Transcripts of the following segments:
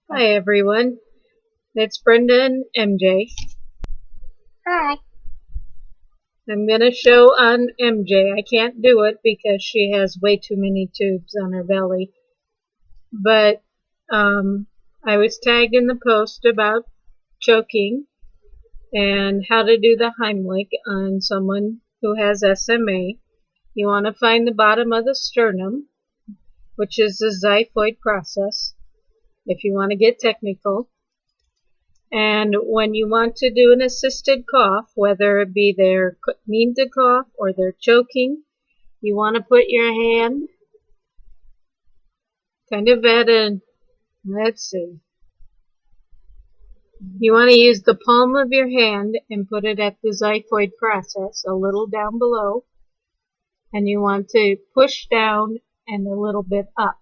Hi everyone, it's Brenda and MJ. Hi. I'm going to show on MJ. I can't do it because she has way too many tubes on her belly. But I was tagged in the post about choking and how to do the Heimlich on someone who has SMA. You want to find the bottom of the sternum, which is the xiphoid process, if you want to get technical. And when you want to do an assisted cough, whether it be they're need to cough or they're choking, you want to put your hand kind of at a, let's see, you want to use the palm of your hand and put it at the xiphoid process, a little down below, and you want to push down and a little bit up.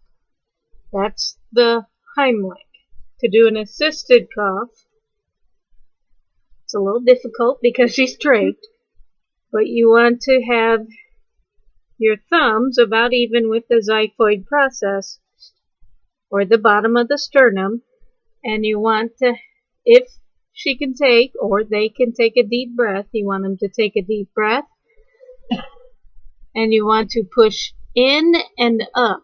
That's the Heimlich. To do an assisted cough, it's a little difficult because she's draped, but you want to have your thumbs about even with the xiphoid process or the bottom of the sternum, and you want to, if she can take or they can take a deep breath, you want them to take a deep breath, and you want to push in and up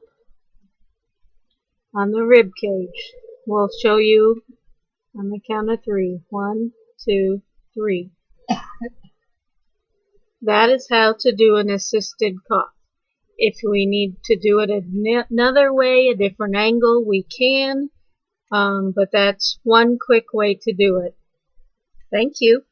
on the rib cage. We'll show you on the count of 3. 1, 2, 3. That is how to do an assisted cough. If we need to do it another way, a different angle, we can. But that's one quick way to do it. Thank you.